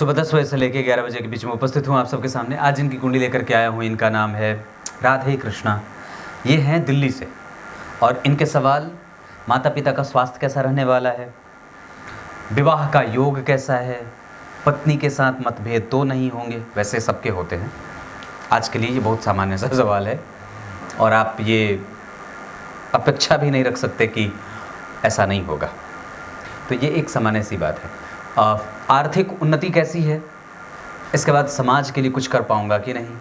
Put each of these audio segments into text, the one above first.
सुबह 10 बजे से लेकर 11 बजे के बीच में उपस्थित हूँ आप सबके सामने। आज इनकी कुंडली लेकर के आया हूँ। इनका नाम है राधे कृष्णा। ये हैं दिल्ली से और इनके सवाल माता पिता का स्वास्थ्य कैसा रहने वाला है, विवाह का योग कैसा है, पत्नी के साथ मतभेद तो नहीं होंगे, वैसे सबके होते हैं। आज के लिए ये बहुत सामान्य सा सवाल है और आप ये अपेक्षा भी नहीं रख सकते कि ऐसा नहीं होगा। तो ये एक सामान्य सी बात है। आर्थिक उन्नति कैसी है, इसके बाद समाज के लिए कुछ कर पाऊंगा कि नहीं,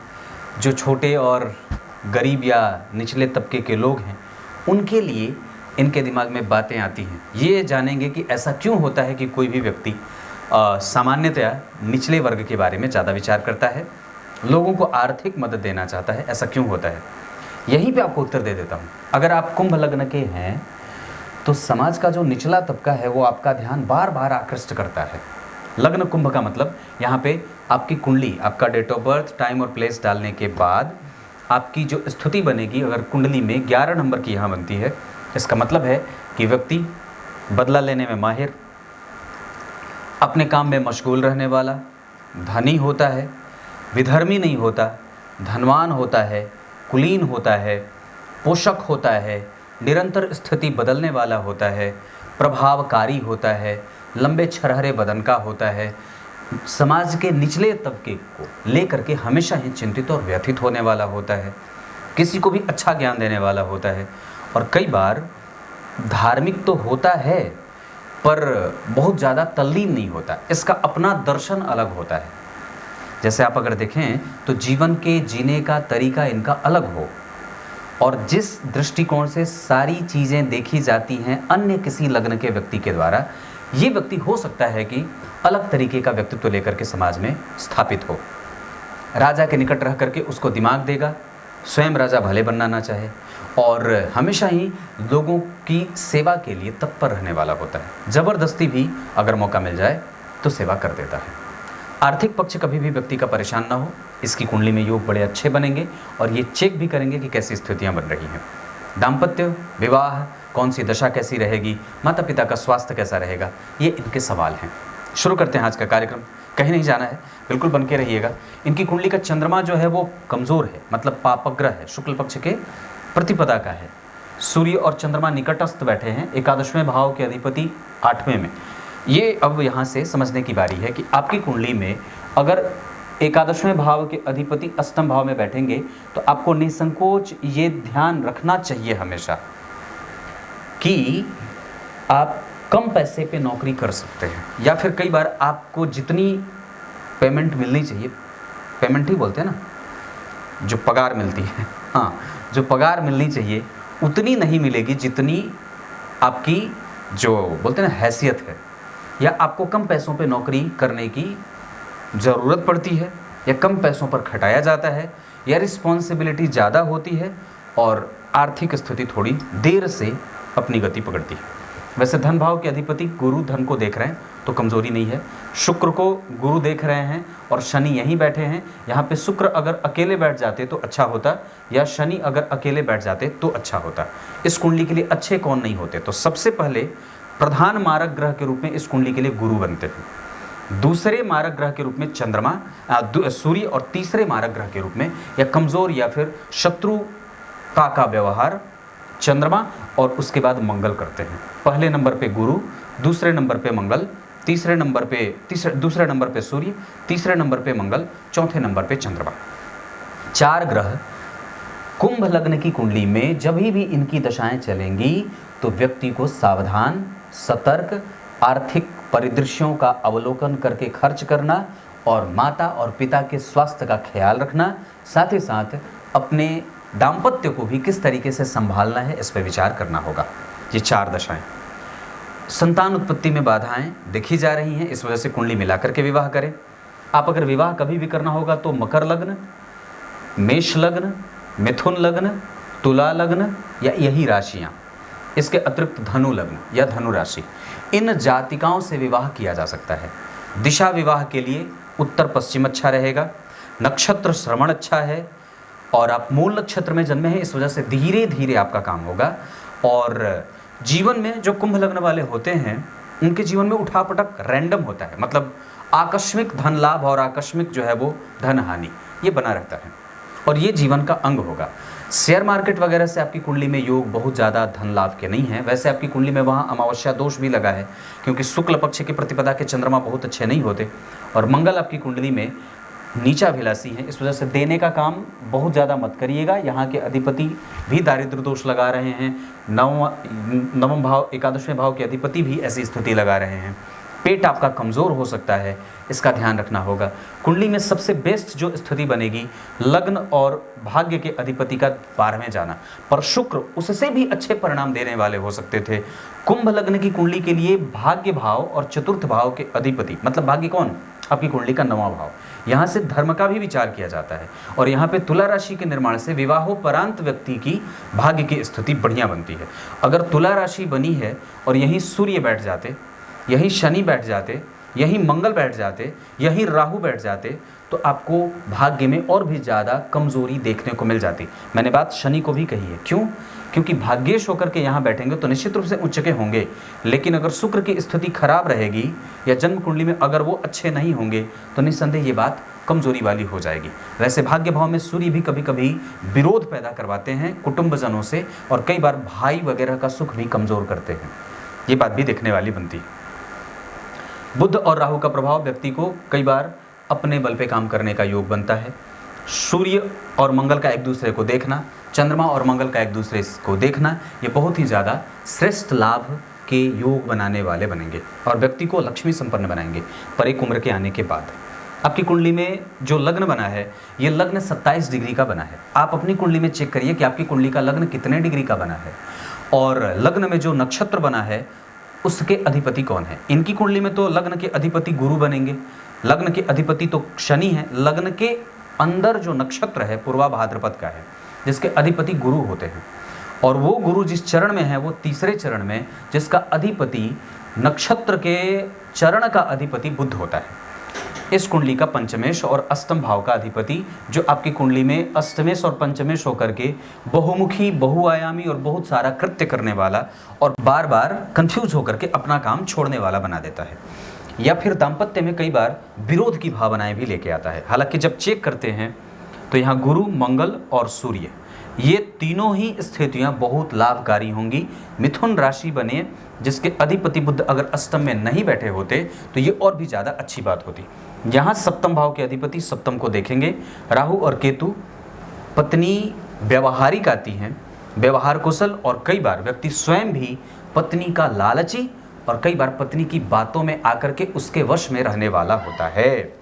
जो छोटे और गरीब या निचले तबके के लोग हैं उनके लिए इनके दिमाग में बातें आती हैं। ये जानेंगे कि ऐसा क्यों होता है कि कोई भी व्यक्ति सामान्यतया निचले वर्ग के बारे में ज़्यादा विचार करता है, लोगों को आर्थिक मदद देना चाहता है, ऐसा क्यों होता है। यहीं पे आपको उत्तर दे देता हूँ। अगर आप कुंभ लग्न के हैं तो समाज का जो निचला तबका है वो आपका ध्यान बार बार आकृष्ट करता है। लग्न कुंभ का मतलब यहाँ पे आपकी कुंडली, आपका डेट ऑफ बर्थ, टाइम और प्लेस डालने के बाद आपकी जो स्थिति बनेगी, अगर कुंडली में 11 नंबर की यहाँ बनती है, इसका मतलब है कि व्यक्ति बदला लेने में माहिर, अपने काम में मशगूल रहने वाला, धनी होता है, विधर्मी नहीं होता, धनवान होता है, कुलीन होता है, पोषक होता है, निरंतर स्थिति बदलने वाला होता है, प्रभावकारी होता है, लंबे छरहरे बदन का होता है, समाज के निचले तबके को लेकर के हमेशा ही चिंतित और व्यथित होने वाला होता है, किसी को भी अच्छा ज्ञान देने वाला होता है और कई बार धार्मिक तो होता है पर बहुत ज़्यादा तल्लीन नहीं होता। इसका अपना दर्शन अलग होता है। जैसे आप अगर देखें तो जीवन के जीने का तरीका इनका अलग हो और जिस दृष्टिकोण से सारी चीज़ें देखी जाती हैं अन्य किसी लग्न के व्यक्ति के द्वारा, ये व्यक्ति हो सकता है कि अलग तरीके का व्यक्तित्व लेकर के समाज में स्थापित हो। राजा के निकट रह करके उसको दिमाग देगा, स्वयं राजा भले बनना ना चाहे और हमेशा ही लोगों की सेवा के लिए तत्पर रहने वाला होता है। ज़बरदस्ती भी अगर मौका मिल जाए तो सेवा कर देता है। आर्थिक पक्ष कभी भी व्यक्ति का परेशान ना हो, इसकी कुंडली में योग बड़े अच्छे बनेंगे और ये चेक भी करेंगे कि कैसी स्थितियां बन रही हैं। दाम्पत्य, विवाह, कौन सी दशा कैसी रहेगी, माता पिता का स्वास्थ्य कैसा रहेगा, ये इनके सवाल हैं। शुरू करते हैं आज का कार्यक्रम। कहीं नहीं जाना है, बिल्कुल बन के रहिएगा। इनकी कुंडली का चंद्रमा जो है वो कमज़ोर है, मतलब पापग्रह है, शुक्ल पक्ष के प्रतिपदा का है। सूर्य और चंद्रमा निकटस्थ बैठे हैं, एकादशवें भाव के अधिपति 8वें में। ये अब यहाँ से समझने की बारी है कि आपकी कुंडली में अगर एकादशवें भाव के अधिपति अष्टम भाव में बैठेंगे तो आपको निसंकोच ये ध्यान रखना चाहिए हमेशा कि आप कम पैसे पे नौकरी कर सकते हैं, या फिर कई बार आपको जितनी पेमेंट मिलनी चाहिए, पेमेंट ही बोलते हैं ना, जो पगार मिलती है, हाँ, जो पगार मिलनी चाहिए उतनी नहीं मिलेगी जितनी आपकी जो बोलते हैं ना हैसियत है, या आपको कम पैसों पे नौकरी करने की ज़रूरत पड़ती है, या कम पैसों पर खटाया जाता है, या रिस्पॉन्सिबिलिटी ज़्यादा होती है और आर्थिक स्थिति थोड़ी देर से अपनी गति पकड़ती है। वैसे धन भाव के अधिपति गुरु धन को देख रहे हैं तो कमज़ोरी नहीं है। शुक्र को गुरु देख रहे हैं और शनि यहीं बैठे हैं। यहाँ पे शुक्र अगर अकेले बैठ जाते तो अच्छा होता, या शनि अगर अकेले बैठ जाते तो अच्छा होता। इस कुंडली के लिए अच्छे कौन नहीं होते, तो सबसे पहले प्रधान मारक ग्रह के रूप में इस कुंडली के लिए गुरु बनते हैं, दूसरे मारक ग्रह के रूप में चंद्रमा, सूर्य, और तीसरे मारक ग्रह के रूप में या कमज़ोर या फिर शत्रुता का व्यवहार चंद्रमा और उसके बाद मंगल करते हैं। पहले नंबर पे गुरु, दूसरे नंबर पे मंगल, दूसरे नंबर पे सूर्य, तीसरे नंबर पे मंगल, चौथे नंबर पे चंद्रमा। 4 ग्रह कुंभ लग्न की कुंडली में जब भी इनकी दशाएं चलेंगी तो व्यक्ति को सावधान, सतर्क, आर्थिक परिदृश्यों का अवलोकन करके खर्च करना और माता और पिता के स्वास्थ्य का ख्याल रखना, साथ ही साथ अपने दाम्पत्य को भी किस तरीके से संभालना है, इस पर विचार करना होगा। ये 4 दशाएं। संतान उत्पत्ति में बाधाएं देखी जा रही हैं, इस वजह से कुंडली मिलाकर के विवाह करें। आप अगर विवाह कभी भी करना होगा तो मकर लग्न, मेष लग्न, मिथुन लग्न, तुला लग्न या यही राशियाँ, इसके अतिरिक्त धनु लग्न या धनु राशि, इन जातिकाओं से विवाह किया जा सकता है। दिशा विवाह के लिए उत्तर पश्चिम अच्छा रहेगा। नक्षत्र श्रवण अच्छा है और आप मूल नक्षत्र में जन्मे हैं, इस वजह से धीरे धीरे आपका काम होगा। और जीवन में जो कुंभ लग्न वाले होते हैं उनके जीवन में उठापटक रैंडम होता है, मतलब आकस्मिक धन लाभ और आकस्मिक जो है वो धन हानि ये बना रहता है, और ये जीवन का अंग होगा। शेयर मार्केट वगैरह से आपकी कुंडली में योग बहुत ज़्यादा धन लाभ के नहीं है। वैसे आपकी कुंडली में वहाँ अमावस्या दोष भी लगा है, क्योंकि शुक्ल पक्ष की प्रतिपदा के चंद्रमा बहुत अच्छे नहीं होते, और मंगल आपकी कुंडली में नीचाभिलाषी है। इस वजह से देने का काम बहुत ज़्यादा मत करिएगा। यहाँ के अधिपति भी दारिद्र दोष लगा रहे हैं, नवम भाव 11वें भाव के अधिपति भी ऐसी स्थिति लगा रहे हैं। पेट आपका कमज़ोर हो सकता है, इसका ध्यान रखना होगा। कुंडली में सबसे बेस्ट जो स्थिति बनेगी लग्न और भाग्य के अधिपति का 12वें जाना, पर शुक्र उससे भी अच्छे परिणाम देने वाले हो सकते थे। कुंभ लग्न की कुंडली के लिए भाग्य भाव और चतुर्थ भाव के अधिपति, मतलब भाग्य कौन, आपकी कुंडली का 9वां भाव, यहाँ से धर्म का भी विचार किया जाता है। और यहाँ पे तुला राशि के निर्माण से विवाहोपरांत व्यक्ति की भाग्य की स्थिति बढ़िया बनती है। अगर तुला राशि बनी है और यहीं सूर्य बैठ जाते, यहीं शनि बैठ जाते, यहीं मंगल बैठ जाते, यहीं राहु बैठ जाते, तो आपको भाग्य में और भी ज़्यादा कमज़ोरी देखने को मिल जाती। मैंने बात शनि को भी कही है, क्यों? क्योंकि भाग्येश होकर के यहाँ बैठेंगे तो निश्चित रूप से उच्च के होंगे, लेकिन अगर शुक्र की स्थिति खराब रहेगी या जन्म कुंडली में अगर वो अच्छे नहीं होंगे तो निस्संदेह ये बात कमज़ोरी वाली हो जाएगी। वैसे भाग्य भाव में सूर्य भी कभी कभी विरोध पैदा करवाते हैं कुटुंबजनों से, और कई बार भाई वगैरह का सुख भी कमज़ोर करते हैं, ये बात भी देखने वाली बनती है। बुध और राहु का प्रभाव व्यक्ति को कई बार अपने बल पे काम करने का योग बनता है। सूर्य और मंगल का एक दूसरे को देखना, चंद्रमा और मंगल का एक दूसरे को देखना, ये बहुत ही ज़्यादा श्रेष्ठ लाभ के योग बनाने वाले बनेंगे और व्यक्ति को लक्ष्मी संपन्न बनाएंगे पर एक उम्र के आने के बाद। आपकी कुंडली में जो लग्न बना है ये लग्न 27 डिग्री का बना है। आप अपनी कुंडली में चेक करिए कि आपकी कुंडली का लग्न कितने डिग्री का बना है, और लग्न में जो नक्षत्र बना है उसके अधिपति कौन है। इनकी कुंडली में तो लग्न के अधिपति गुरु बनेंगे, लग्न के अधिपति तो शनि है, लग्न के अंदर जो नक्षत्र है पूर्वा भाद्रपद का है जिसके अधिपति गुरु होते हैं, और वो गुरु जिस चरण में है वो तीसरे चरण में, जिसका अधिपति नक्षत्र के चरण का अधिपति बुध होता है। इस कुंडली का पंचमेश और अष्टम भाव का अधिपति जो आपकी कुंडली में अष्टमेश और पंचमेश होकर के बहुमुखी, बहुआयामी और बहुत सारा कृत्य करने वाला और बार बार कंफ्यूज होकर के अपना काम छोड़ने वाला बना देता है, या फिर दाम्पत्य में कई बार विरोध की भावनाएं भी लेके आता है। हालांकि जब चेक करते हैं तो यहाँ गुरु, मंगल और सूर्य ये तीनों ही स्थितियाँ बहुत लाभकारी होंगी। मिथुन राशि बने जिसके अधिपति बुध अगर अष्टम में नहीं बैठे होते तो ये और भी ज़्यादा अच्छी बात होती। यहाँ सप्तम भाव के अधिपति सप्तम को देखेंगे, राहु और केतु। पत्नी व्यवहारिक आती हैं, व्यवहार कुशल, और कई बार व्यक्ति स्वयं भी पत्नी का लालची और कई बार पत्नी की बातों में आकर के उसके वश में रहने वाला होता है।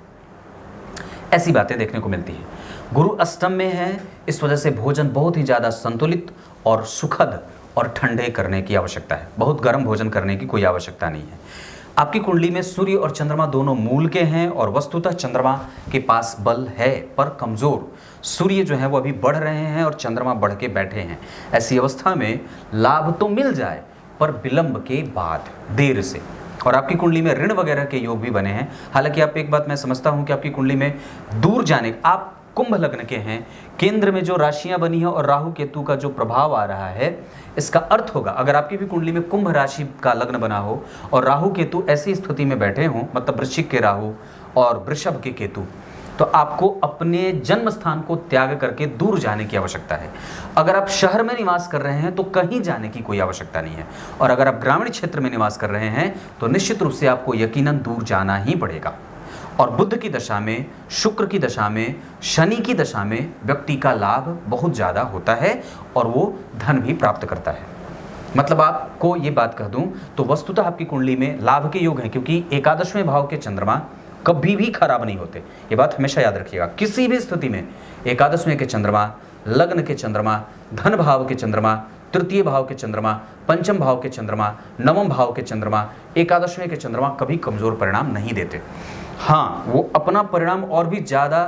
ऐसी बातें देखने को मिलती हैं। गुरु अष्टम में है, इस वजह से भोजन बहुत ही ज़्यादा संतुलित और सुखद और ठंडे करने की आवश्यकता है। बहुत गर्म भोजन करने की कोई आवश्यकता नहीं है। आपकी कुंडली में सूर्य और चंद्रमा दोनों मूल के हैं और वस्तुतः चंद्रमा के पास बल है पर कमज़ोर। सूर्य जो है वो अभी बढ़ रहे हैं और चंद्रमा बढ़ के बैठे हैं। ऐसी अवस्था में लाभ तो मिल जाए पर विलंब के बाद, देर से। और आपकी कुंडली में ऋण वगैरह के योग भी बने हैं। हालांकि आप एक बात मैं समझता हूं कि आपकी कुंडली में दूर जाने, आप कुंभ लग्न के हैं, केंद्र में जो राशियां बनी हैं और राहु केतु का जो प्रभाव आ रहा है, इसका अर्थ होगा अगर आपकी भी कुंडली में कुंभ राशि का लग्न बना हो और राहु केतु ऐसी स्थिति में बैठे हों, मतलब वृश्चिक के राहु और वृषभ के केतु, तो आपको अपने जन्म स्थान को त्याग करके दूर जाने की आवश्यकता है। अगर आप शहर में निवास कर रहे हैं तो कहीं जाने की कोई आवश्यकता नहीं है, और अगर आप ग्रामीण क्षेत्र में निवास कर रहे हैं तो निश्चित रूप से आपको यकीनन दूर जाना ही पड़ेगा। और बुध की दशा में, शुक्र की दशा में, शनि की दशा में व्यक्ति का लाभ बहुत ज़्यादा होता है और वो धन भी प्राप्त करता है। मतलब आपको ये बात कह दूं तो वस्तुतः आपकी कुंडली में लाभ के योग हैं, क्योंकि 11वें भाव के चंद्रमा कभी भी खराब नहीं होते। ये बात हमेशा याद रखिएगा। किसी भी स्थिति में 11वें के चंद्रमा, लग्न के चंद्रमा, धन भाव के चंद्रमा, तृतीय भाव के चंद्रमा, पंचम भाव के चंद्रमा, नवम भाव के चंद्रमा, 11वें के चंद्रमा कभी कमजोर परिणाम नहीं देते। हाँ, वो अपना परिणाम और भी ज़्यादा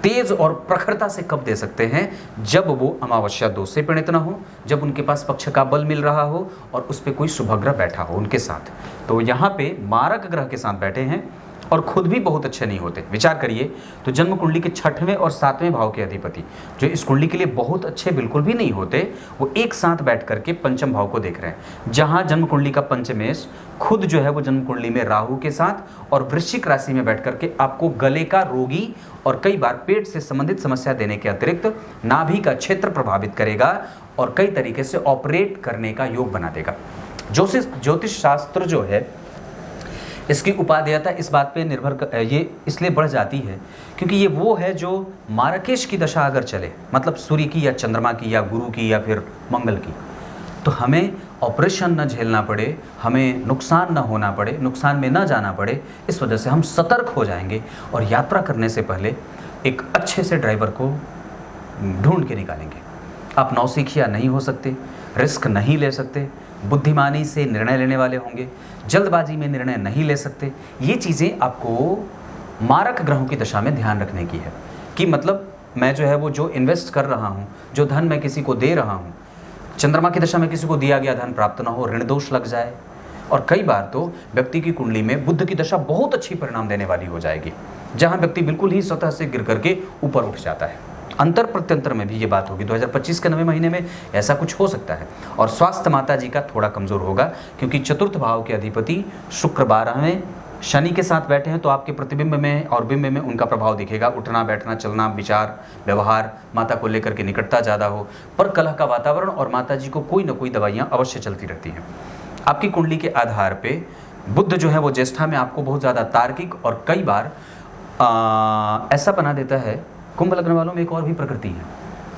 तेज और प्रखरता से कब दे सकते हैं, जब वो अमावस्या दोष से पीड़ित ना हो, जब उनके पास पक्ष का बल मिल रहा हो और उस पर कोई शुभ ग्रह बैठा हो उनके साथ। तो यहाँ पे मारक ग्रह के साथ बैठे हैं और खुद भी बहुत अच्छे नहीं होते। विचार करिए तो जन्म कुंडली के 6वें और 7वें भाव के अधिपति जो इस कुंडली के लिए बहुत अच्छे बिल्कुल भी नहीं होते, वो एक साथ बैठ करके पंचम भाव को देख रहे हैं, जहां जन्म कुंडली का पंचमेश खुद जो है वो जन्म कुंडली में राहु के साथ और वृश्चिक राशि में बैठ करके आपको गले का रोगी और कई बार पेट से संबंधित समस्या देने के अतिरिक्त नाभि का क्षेत्र प्रभावित करेगा और कई तरीके से ऑपरेट करने का योग बना देगा। ज्योतिष शास्त्र जो है इसकी उपादेयता इस बात पे ये इसलिए बढ़ जाती है क्योंकि ये वो है जो मार्केश की दशा अगर चले, मतलब सूर्य की या चंद्रमा की या गुरु की या फिर मंगल की, तो हमें ऑपरेशन न झेलना पड़े, हमें नुकसान न होना पड़े, नुकसान में न जाना पड़े। इस वजह से हम सतर्क हो जाएंगे और यात्रा करने से पहले एक अच्छे से ड्राइवर को ढूंढ के निकालेंगे। आप नौसिखिया नहीं हो सकते, रिस्क नहीं ले सकते, बुद्धिमानी से निर्णय लेने वाले होंगे, जल्दबाजी में निर्णय नहीं ले सकते। ये चीज़ें आपको मारक ग्रहों की दशा में ध्यान रखने की है कि मतलब मैं जो है वो जो इन्वेस्ट कर रहा हूँ, जो धन मैं किसी को दे रहा हूँ, चंद्रमा की दशा में किसी को दिया गया धन प्राप्त ना हो, ऋण दोष लग जाए। और कई बार तो व्यक्ति की कुंडली में बुध की दशा बहुत अच्छी परिणाम देने वाली हो जाएगी, जहाँ व्यक्ति बिल्कुल ही सतह से गिर करके ऊपर उठ जाता है। अंतर प्रत्यंतर में भी ये बात होगी, 2025 के 9वें महीने में ऐसा कुछ हो सकता है। और स्वास्थ्य माता जी का थोड़ा कमज़ोर होगा क्योंकि चतुर्थ भाव के अधिपति शुक्र 12वें शनि के साथ बैठे हैं, तो आपके प्रतिबिंब में और बिंब में उनका प्रभाव दिखेगा। उठना बैठना चलना विचार व्यवहार, माता को लेकर के निकटता ज़्यादा हो, पर कलह का वातावरण और माता जी को कोई ना कोई दवाइयाँ अवश्य चलती रहती हैं। आपकी कुंडली के आधार पर बुध जो है वो ज्येष्ठा में आपको बहुत ज़्यादा तार्किक और कई बार ऐसा बना देता है। कुंभ लग्न वालों में एक और भी प्रकृति है,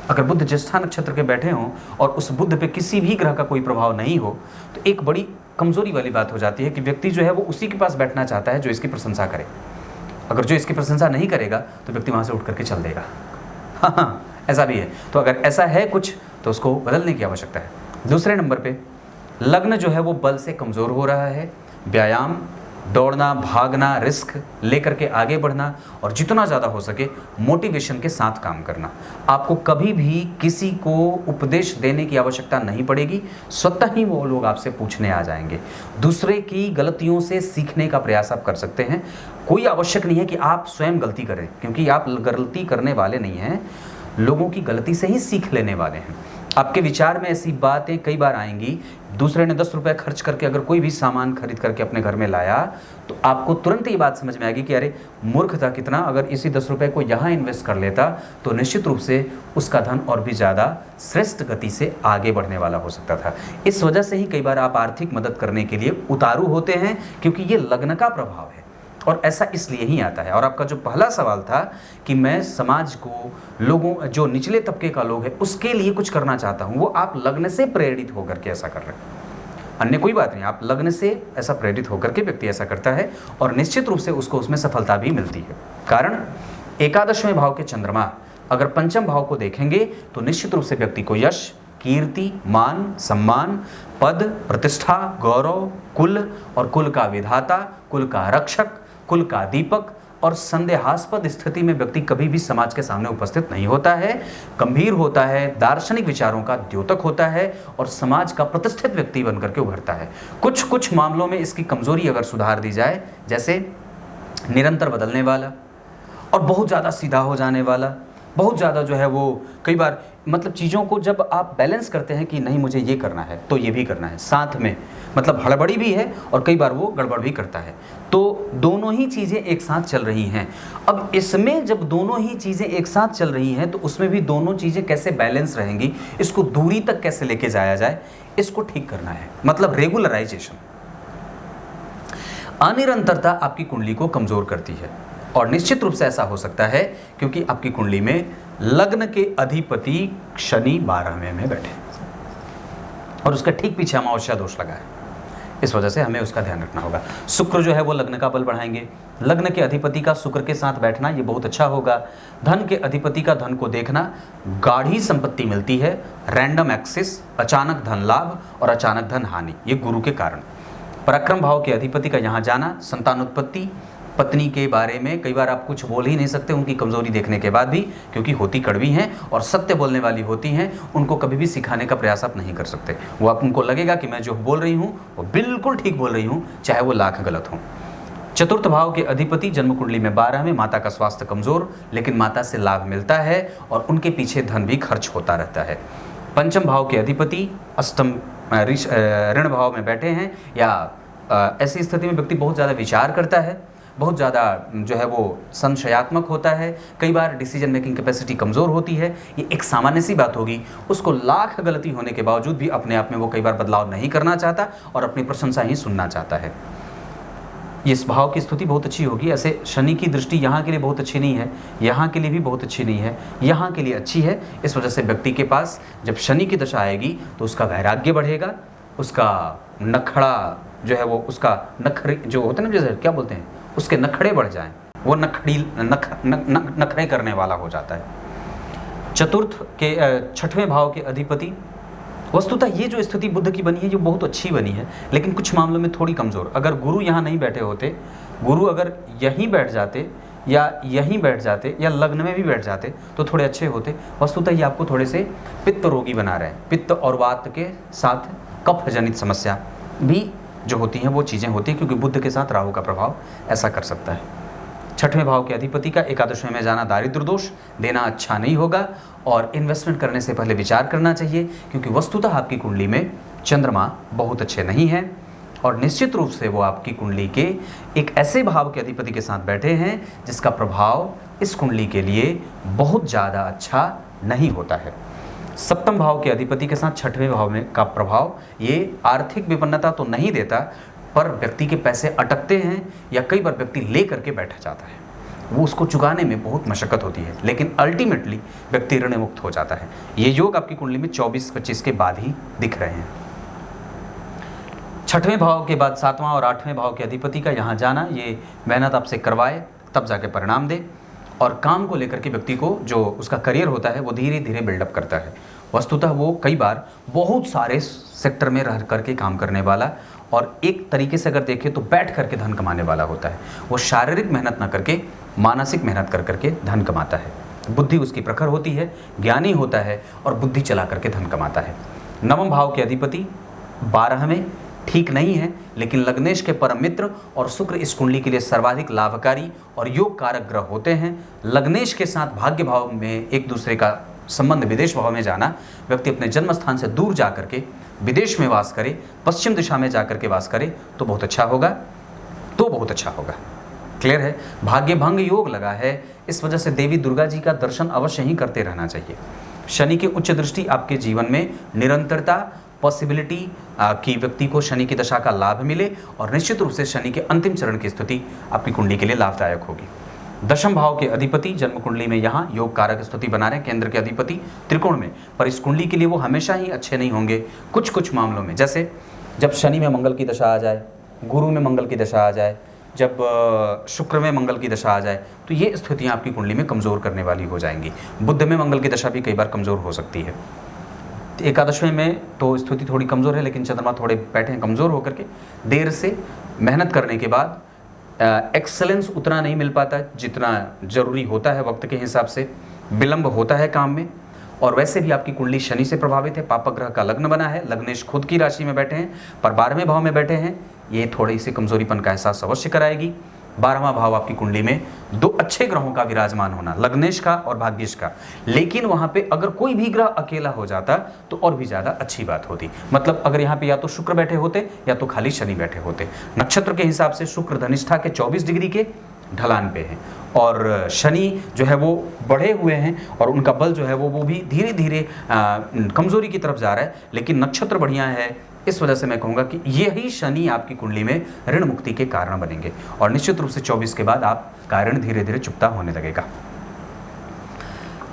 अगर बुध ज्येष्ठा नक्षत्र के बैठे हों और उस बुध पे किसी भी ग्रह का कोई प्रभाव नहीं हो, तो एक बड़ी कमजोरी वाली बात हो जाती है कि व्यक्ति जो है वो उसी के पास बैठना चाहता है जो इसकी प्रशंसा करे। अगर जो इसकी प्रशंसा नहीं करेगा तो व्यक्ति वहाँ से उठ करके चल देगा। हाँ, ऐसा भी है। तो अगर ऐसा है कुछ तो उसको बदलने की आवश्यकता है। दूसरे नंबर पे लग्न जो है वो बल से कमज़ोर हो रहा है। व्यायाम, दौड़ना, भागना, रिस्क लेकर के आगे बढ़ना और जितना ज़्यादा हो सके मोटिवेशन के साथ काम करना। आपको कभी भी किसी को उपदेश देने की आवश्यकता नहीं पड़ेगी, स्वतः ही वो लोग आपसे पूछने आ जाएंगे। दूसरे की गलतियों से सीखने का प्रयास आप कर सकते हैं। कोई आवश्यक नहीं है कि आप स्वयं गलती करें, क्योंकि आप गलती करने वाले नहीं हैं, लोगों की गलती से ही सीख लेने वाले हैं। आपके विचार में ऐसी बातें कई बार आएंगी, दूसरे ने 10 रुपए खर्च करके अगर कोई भी सामान खरीद करके अपने घर में लाया तो आपको तुरंत ये बात समझ में आएगी कि अरे मूर्ख था कितना, अगर इसी 10 रुपए को यहाँ इन्वेस्ट कर लेता तो निश्चित रूप से उसका धन और भी ज़्यादा श्रेष्ठ गति से आगे बढ़ने वाला हो सकता था। इस वजह से ही कई बार आप आर्थिक मदद करने के लिए उतारू होते हैं, क्योंकि ये लग्न का प्रभाव है और ऐसा इसलिए ही आता है। और आपका जो पहला सवाल था कि मैं समाज को, लोगों, जो निचले तबके का लोग है उसके लिए कुछ करना चाहता हूं, वो आप लग्न से प्रेरित होकर के ऐसा कर रहे हैं, अन्य कोई बात नहीं। आप लग्न से ऐसा प्रेरित होकर के व्यक्ति ऐसा करता है और निश्चित रूप से उसको उसमें सफलता भी मिलती है। कारण 11वें भाव के चंद्रमा अगर पंचम भाव को देखेंगे तो निश्चित रूप से व्यक्ति को यश, कीर्ति, मान, सम्मान, पद, प्रतिष्ठा, गौरव, कुल और कुल का विधाता, कुल का रक्षक, कुल का दीपक और संदेहास्पद स्थिति में व्यक्ति कभी भी समाज के सामने उपस्थित नहीं होता है, गंभीर होता है, दार्शनिक विचारों का द्योतक होता है और समाज का प्रतिष्ठित व्यक्ति बनकर के उभरता है। कुछ मामलों में इसकी कमजोरी अगर सुधार दी जाए, जैसे निरंतर बदलने वाला और बहुत ज़्यादा सीधा हो जाने वाला, बहुत ज़्यादा जो है वो कई बार मतलब चीज़ों को जब आप बैलेंस करते हैं कि नहीं मुझे ये करना है तो ये भी करना है, साथ में मतलब हड़बड़ी भी है और कई बार वो गड़बड़ भी करता है, तो दोनों ही चीज़ें एक साथ चल रही हैं। अब इसमें जब दोनों ही चीज़ें एक साथ चल रही हैं तो उसमें भी दोनों चीज़ें कैसे बैलेंस रहेंगी, इसको दूरी तक कैसे लेके जाया जाए, इसको ठीक करना है, मतलब रेगुलराइजेशन। अनिरंतरता आपकी कुंडली को कमज़ोर करती है और निश्चित रूप से ऐसा हो सकता है क्योंकि आपकी कुंडली में लग्न के अधिपति शनि 12वें में बैठे और उसका ठीक पीछे अमावस्या दोष लगा है, इस वजह से हमें उसका ध्यान रखना होगा। शुक्र जो है वो लग्न का बल बढ़ाएंगे, लग्न के अधिपति का शुक्र के साथ बैठना ये बहुत अच्छा होगा। धन के अधिपति का धन को देखना, गाढ़ी संपत्ति मिलती है, रैंडम एक्सिस, अचानक धन लाभ और अचानक धन हानि, ये गुरु के कारण। पराक्रम भाव के अधिपति का यहाँ जाना, संतानोत्पत्ति, पत्नी के बारे में कई बार आप कुछ बोल ही नहीं सकते उनकी कमजोरी देखने के बाद भी, क्योंकि होती कड़वी हैं और सत्य बोलने वाली होती हैं, उनको कभी भी सिखाने का प्रयास आप नहीं कर सकते। वो आप उनको लगेगा कि मैं जो बोल रही हूँ वो बिल्कुल ठीक बोल रही हूँ, चाहे वो लाख गलत हो। चतुर्थ भाव के अधिपति जन्म कुंडली में 12 में, माता का स्वास्थ्य कमजोर, लेकिन माता से लाभ मिलता है और उनके पीछे धन भी खर्च होता रहता है। पंचम भाव के अधिपति अष्टम ऋण भाव में बैठे हैं या ऐसी स्थिति में व्यक्ति बहुत ज़्यादा विचार करता है, बहुत ज़्यादा जो है वो संशयात्मक होता है, कई बार डिसीजन मेकिंग कैपेसिटी कमज़ोर होती है। ये एक सामान्य सी बात होगी। उसको लाख गलती होने के बावजूद भी अपने आप में वो कई बार बदलाव नहीं करना चाहता और अपनी प्रशंसा ही सुनना चाहता है। इस भाव की स्थिति बहुत अच्छी होगी। ऐसे शनि की दृष्टि यहाँ के लिए बहुत अच्छी नहीं है, यहाँ के लिए भी बहुत अच्छी नहीं है, यहाँ के लिए अच्छी है। इस वजह से व्यक्ति के पास जब शनि की दशा आएगी तो उसका वैराग्य बढ़ेगा, उसका नखड़ा जो है वो, उसका नखरे जो होते हैं ना, जैसे क्या बोलते हैं, उसके नखड़े बढ़ जाएं, वो नखरे करने वाला हो जाता है। चतुर्थ के छठवें भाव के अधिपति, वस्तुतः ये जो स्थिति बुध की बनी है, ये बहुत अच्छी बनी है, लेकिन कुछ मामलों में थोड़ी कमज़ोर। अगर गुरु यहाँ नहीं बैठे होते, गुरु अगर यहीं बैठ जाते या यहीं बैठ जाते या लग्न में भी बैठ जाते तो थोड़े अच्छे होते। वस्तुतः ये आपको थोड़े से पित्त रोगी बना रहे हैं। पित्त और वात के साथ कफ जनित समस्या भी जो होती हैं वो चीज़ें होती हैं, क्योंकि बुध के साथ राहु का प्रभाव ऐसा कर सकता है। छठवें भाव के अधिपति का एकादशवें में जाना दारिद्र दोष देना अच्छा नहीं होगा और इन्वेस्टमेंट करने से पहले विचार करना चाहिए, क्योंकि वस्तुतः आपकी कुंडली में चंद्रमा बहुत अच्छे नहीं हैं और निश्चित रूप से वो आपकी कुंडली के एक ऐसे भाव के अधिपति के साथ बैठे हैं जिसका प्रभाव इस कुंडली के लिए बहुत ज़्यादा अच्छा नहीं होता है। सप्तम भाव के अधिपति के साथ छठवें भाव में का प्रभाव ये आर्थिक विपन्नता तो नहीं देता, पर व्यक्ति के पैसे अटकते हैं या कई बार व्यक्ति ले करके बैठा जाता है, वो उसको चुकाने में बहुत मशक्कत होती है, लेकिन अल्टीमेटली व्यक्ति ऋण मुक्त हो जाता है। ये योग आपकी कुंडली में 24-25 के बाद ही दिख रहे हैं। छठवें भाव के बाद सातवां और आठवें भाव के अधिपति का यहाँ जाना, ये मेहनत आपसे करवाए तब जाके परिणाम दे और काम को लेकर के व्यक्ति को जो उसका करियर होता है वो धीरे धीरे बिल्डअप करता है। वस्तुतः वो कई बार बहुत सारे सेक्टर में रह करके काम करने वाला और एक तरीके से अगर देखें तो बैठ करके धन कमाने वाला होता है। वो शारीरिक मेहनत ना करके मानसिक मेहनत कर करके धन कमाता है। बुद्धि उसकी प्रखर होती है, ज्ञानी होता है और बुद्धि चला करके धन कमाता है। नवम भाव के अधिपति 12 में ठीक नहीं है, लेकिन लग्नेश के परम मित्र और शुक्र इस कुंडली के लिए सर्वाधिक लाभकारी और योग कारक ग्रह होते हैं। लग्नेश के साथ भाग्य भाव में एक दूसरे का संबंध विदेश भाव में जाना, व्यक्ति अपने जन्म स्थान से दूर जा करके विदेश में वास करे, पश्चिम दिशा में जा करके वास करे तो बहुत अच्छा होगा, बहुत अच्छा होगा। क्लियर है? भाग्य भंग योग लगा है, इस वजह से देवी दुर्गा जी का दर्शन अवश्य ही करते रहना चाहिए। शनि की उच्च दृष्टि आपके जीवन में निरंतरता, पॉसिबिलिटी कि व्यक्ति को शनि की दशा का लाभ मिले और निश्चित रूप से शनि के अंतिम चरण की स्थिति आपकी कुंडली के लिए लाभदायक होगी। दशम भाव के अधिपति जन्म कुंडली में यहाँ योग कारक स्थिति बना रहे हैं, केंद्र के अधिपति त्रिकोण में, पर इस कुंडली के लिए वो हमेशा ही अच्छे नहीं होंगे। कुछ कुछ मामलों में, जैसे जब शनि में मंगल की दशा आ जाए, गुरु में मंगल की दशा आ जाए, जब शुक्र में मंगल की दशा आ जाए, तो ये स्थितियाँ आपकी कुंडली में कमज़ोर करने वाली हो जाएंगी। बुध में मंगल की दशा भी कई बार कमज़ोर हो सकती है। एकादशवें में तो स्थिति थोड़ी कमज़ोर है, लेकिन चंद्रमा थोड़े बैठे हैं कमज़ोर होकर के। देर से मेहनत करने के बाद एक्सेलेंस उतना नहीं मिल पाता जितना ज़रूरी होता है, वक्त के हिसाब से विलंब होता है काम में। और वैसे भी आपकी कुंडली शनि से प्रभावित है, पापक ग्रह का लग्न बना है, लग्नेश खुद की राशि में बैठे हैं पर 12वें भाव में बैठे हैं, ये थोड़ी सी कमज़ोरीपन का एहसास अवश्य कराएगी। 12वां भाव आपकी कुंडली में दो अच्छे ग्रहों का विराजमान होना, लग्नेश का और भाग्येश का, लेकिन वहां पे अगर कोई भी ग्रह अकेला हो जाता तो और भी ज्यादा अच्छी बात होती। मतलब अगर यहाँ पे या तो शुक्र बैठे होते या तो खाली शनि बैठे होते। नक्षत्र के हिसाब से शुक्र धनिष्ठा के 24 डिग्री के ढलान पे है और शनि जो है वो बढ़े हुए हैं और उनका बल जो है वो भी धीरे धीरे कमजोरी की तरफ जा रहा है, लेकिन नक्षत्र बढ़िया है। इस वजह से मैं कहूँगा कि यही शनि आपकी कुंडली में ऋण मुक्ति के कारण बनेंगे और निश्चित रूप से 24 के बाद आपका ऋण धीरे धीरे चुकता होने लगेगा।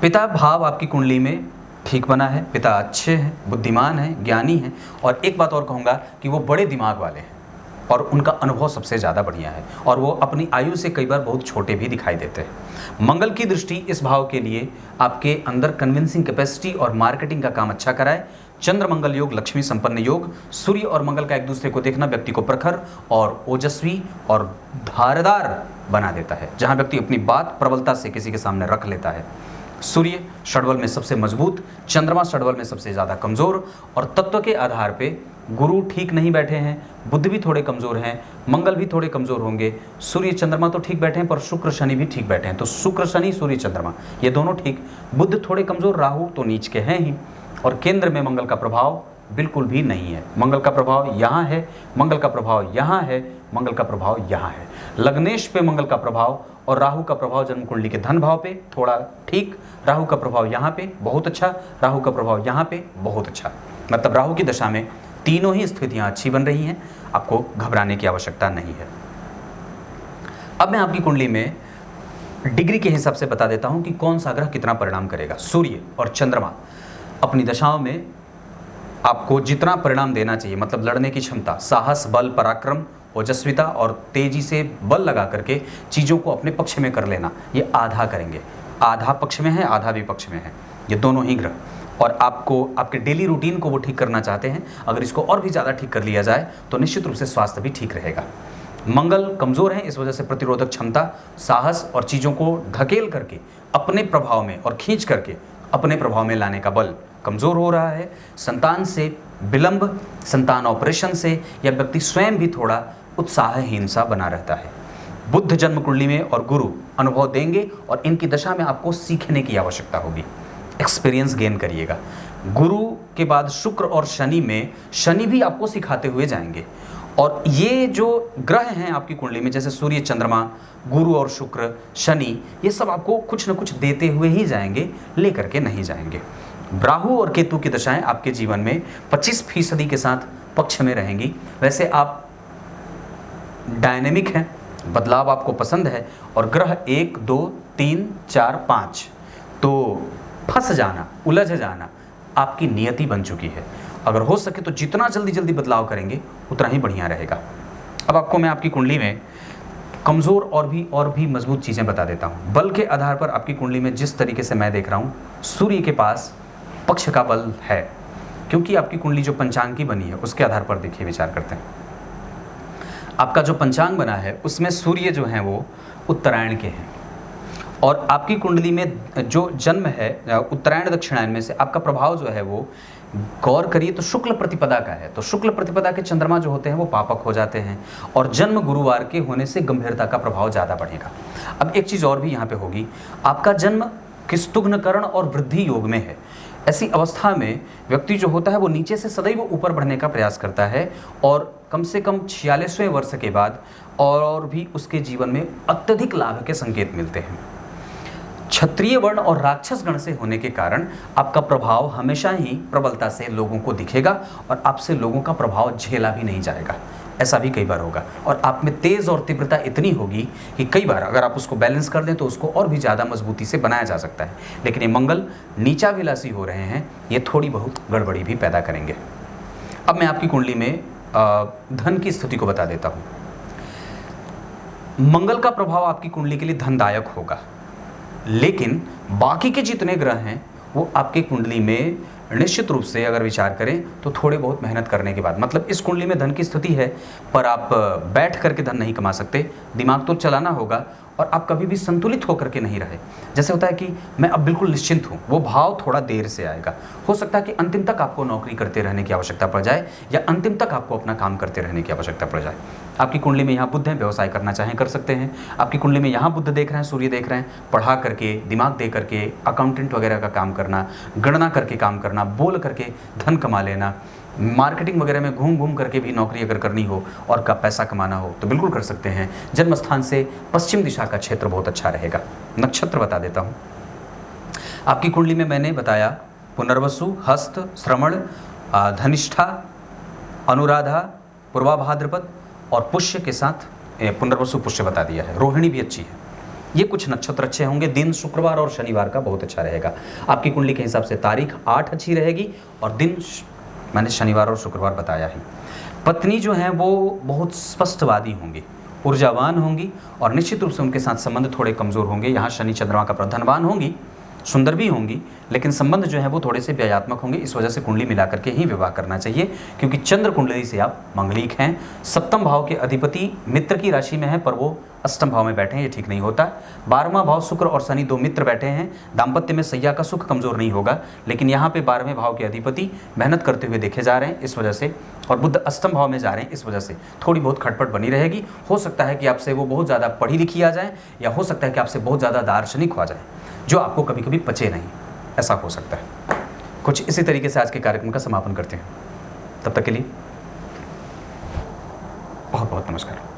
पिता भाव आपकी कुंडली में ठीक बना है, पिता अच्छे हैं, बुद्धिमान हैं, ज्ञानी हैं और एक बात और कहूँगा कि वो बड़े दिमाग वाले हैं और उनका अनुभव सबसे ज़्यादा बढ़िया है और वो अपनी आयु से कई बार बहुत छोटे भी दिखाई देते हैं। मंगल की दृष्टि इस भाव के लिए आपके अंदर कन्विंसिंग कैपेसिटी और मार्केटिंग का काम अच्छा कराए। चंद्र मंगल योग लक्ष्मी संपन्न योग, सूर्य और मंगल का एक दूसरे को देखना व्यक्ति को प्रखर और ओजस्वी और धारदार बना देता है, जहां व्यक्ति अपनी बात प्रबलता से किसी के सामने रख लेता है। सूर्य षड्बल में सबसे मजबूत, चंद्रमा षड्बल में सबसे ज़्यादा कमज़ोर, और तत्व के आधार पे गुरु ठीक नहीं बैठे हैं, बुध भी थोड़े कमज़ोर हैं, मंगल भी थोड़े कमज़ोर होंगे। सूर्य चंद्रमा तो ठीक बैठे हैं, पर शुक्र शनि भी ठीक बैठे हैं। तो शुक्र शनि सूर्य चंद्रमा ये दोनों ठीक, बुध थोड़े कमज़ोर, राहु तो नीच के हैं ही, और केंद्र में मंगल का प्रभाव बिल्कुल भी नहीं है। मंगल का प्रभाव यहाँ है, मंगल का प्रभाव यहाँ है, मंगल का प्रभाव यहाँ है। लग्नेश पे मंगल का प्रभाव और राहु का प्रभाव जन्म कुंडली के धन भाव पे थोड़ा ठीक, राहु का प्रभाव यहाँ पे बहुत अच्छा, राहु का प्रभाव यहाँ पे बहुत अच्छा। मतलब राहु की दशा में तीनों ही स्थितियां अच्छी बन रही हैं, आपको घबराने की आवश्यकता नहीं है। अब मैं आपकी कुंडली में डिग्री के हिसाब से बता देता हूं कि कौन सा ग्रह कितना परिणाम करेगा। सूर्य और चंद्रमा अपनी दशाओं में आपको जितना परिणाम देना चाहिए, मतलब लड़ने की क्षमता, साहस, बल, पराक्रम, ओजस्विता और तेजी से बल लगा करके चीज़ों को अपने पक्ष में कर लेना, ये आधा करेंगे। आधा पक्ष में है, आधा विपक्ष में है, ये दोनों ही ग्रह। और आपको आपके डेली रूटीन को वो ठीक करना चाहते हैं। अगर इसको और भी ज़्यादा ठीक कर लिया जाए तो निश्चित रूप से स्वास्थ्य भी ठीक रहेगा। मंगल कमज़ोर है, इस वजह से प्रतिरोधक क्षमता, साहस और चीज़ों को धकेल करके अपने प्रभाव में और खींच करके अपने प्रभाव में लाने का बल कमज़ोर हो रहा है। संतान से विलंब, संतान ऑपरेशन से, या व्यक्ति स्वयं भी थोड़ा उत्साहहीन सा बना रहता है। बुध जन्म कुंडली में और गुरु अनुभव देंगे, और इनकी दशा में आपको सीखने की आवश्यकता होगी, एक्सपीरियंस गेन करिएगा। गुरु के बाद शुक्र और शनि में शनि भी आपको सिखाते हुए जाएंगे। और ये जो ग्रह हैं आपकी कुंडली में, जैसे सूर्य, चंद्रमा, गुरु और शुक्र, शनि, ये सब आपको कुछ न कुछ देते हुए ही जाएंगे, लेकर के नहीं जाएंगे। राहु और केतु की दशाएं आपके जीवन में 25% के साथ पक्ष में रहेंगी। वैसे आप डायनेमिक हैं, बदलाव आपको पसंद है, और ग्रह 1, 2, 3, 4, 5 तो फंस जाना, उलझ जाना आपकी नियति बन चुकी है। अगर हो सके तो जितना जल्दी जल्दी बदलाव करेंगे उतना ही बढ़िया रहेगा। अब आपको मैं आपकी कुंडली में कमज़ोर और भी मजबूत चीज़ें बता देता हूँ। बल के आधार पर आपकी कुंडली में जिस तरीके से मैं देख रहा हूँ, सूर्य के पास पक्ष का बल है, क्योंकि आपकी कुंडली जो पंचांग की बनी है उसके आधार पर देखिए विचार करते हैं। आपका जो पंचांग बना है उसमें सूर्य जो हैं वो उत्तरायण के हैं, और आपकी कुंडली में जो जन्म है उत्तरायण दक्षिणायन में से, आपका प्रभाव जो है वो गौर करिए तो शुक्ल प्रतिपदा का है। तो शुक्ल प्रतिपदा के चंद्रमा जो होते हैं वो पापक हो जाते हैं, और जन्म गुरुवार के होने से गंभीरता का प्रभाव ज़्यादा बढ़ेगा। अब एक चीज़ और भी यहाँ पे होगी, आपका जन्म किस्तुघ्नकरण और वृद्धि योग में है। ऐसी अवस्था में व्यक्ति जो होता है वो नीचे से सदैव ऊपर बढ़ने का प्रयास करता है, और कम से कम 46वें वर्ष के बाद और भी उसके जीवन में अत्यधिक लाभ के संकेत मिलते हैं। क्षत्रिय वर्ण और राक्षस गण से होने के कारण आपका प्रभाव हमेशा ही प्रबलता से लोगों को दिखेगा, और आपसे लोगों का प्रभाव झेला भी नहीं जाएगा। ऐसा भी कई बार होगा, और आप में तेज़ और तीव्रता इतनी होगी कि कई बार अगर आप उसको बैलेंस कर दें तो उसको और भी ज़्यादा मजबूती से बनाया जा सकता है। लेकिन ये मंगल नीचा विलासी हो रहे हैं, ये थोड़ी बहुत गड़बड़ी भी पैदा करेंगे। अब मैं आपकी कुंडली में धन की स्थिति को बता देता हूँ। मंगल का प्रभाव आपकी कुंडली के लिए धनदायक होगा, लेकिन बाकी के जितने ग्रह हैं वो आपके कुंडली में निश्चित रूप से अगर विचार करें तो थोड़े बहुत मेहनत करने के बाद, मतलब इस कुंडली में धन की स्थिति है पर आप बैठ करके धन नहीं कमा सकते, दिमाग तो चलाना होगा, और आप कभी भी संतुलित होकर के नहीं रहे। जैसे होता है कि मैं अब बिल्कुल निश्चिंत हूँ, वो भाव थोड़ा देर से आएगा। हो सकता है कि अंतिम तक आपको नौकरी करते रहने की आवश्यकता पड़ जाए, या अंतिम तक आपको अपना काम करते रहने की आवश्यकता पड़ जाए। आपकी कुंडली में यहाँ बुध है, व्यवसाय करना चाहें कर सकते हैं। आपकी कुंडली में यहाँ बुध देख रहे हैं, सूर्य देख रहे हैं, पढ़ा करके, दिमाग दे करके, अकाउंटेंट वगैरह का काम करना, गणना करके काम करना, बोल करके धन कमा लेना, मार्केटिंग वगैरह में घूम घूम करके भी नौकरी अगर करनी हो और का पैसा कमाना हो तो बिल्कुल कर सकते हैं। जन्म स्थान से पश्चिम दिशा का क्षेत्र बहुत अच्छा रहेगा। नक्षत्र बता देता हूँ। आपकी कुंडली में मैंने बताया पुनर्वसु, हस्त, श्रवण, धनिष्ठा, अनुराधा, पूर्वा भाद्रपद और पुष्य के साथ पुनर्वसु पुष्य बता दिया है। रोहिणी भी अच्छी है। ये कुछ नक्षत्र अच्छे होंगे। दिन शुक्रवार और शनिवार का बहुत अच्छा रहेगा। आपकी कुंडली के हिसाब से तारीख 8 अच्छी रहेगी, और दिन मैंने शनिवार और शुक्रवार बताया है। पत्नी जो है वो बहुत स्पष्टवादी होंगी, ऊर्जावान होंगी, और निश्चित रूप से उनके साथ संबंध थोड़े कमज़ोर होंगे। यहाँ शनि चंद्रमा का प्रधनवान होंगी, सुंदर भी होंगी, लेकिन संबंध जो है वो थोड़े से व्ययात्मक होंगे। इस वजह से कुंडली मिलाकर के ही विवाह करना चाहिए, क्योंकि चंद्र कुंडली से आप मंगलिक हैं। सप्तम भाव के अधिपति मित्र की राशि में है, पर वो अष्टम भाव में बैठे हैं, ये ठीक नहीं होता। 12वां भाव शुक्र और शनि दो मित्र बैठे हैं, दाम्पत्य में सैया का सुख कमज़ोर नहीं होगा, लेकिन यहाँ पे 12वें भाव के अधिपति मेहनत करते हुए देखे जा रहे हैं, इस वजह से, और बुध अष्टम भाव में जा रहे हैं, इस वजह से थोड़ी बहुत खटपट बनी रहेगी। हो सकता है कि आपसे वो बहुत ज़्यादा पढ़ी लिखी आ जाए, या हो सकता है कि आपसे बहुत ज़्यादा दार्शनिक हो जाए, जो आपको कभी कभी पचे नहीं, ऐसा हो सकता है। कुछ इसी तरीके से आज के कार्यक्रम का समापन करते हैं। तब तक के लिए बहुत बहुत नमस्कार।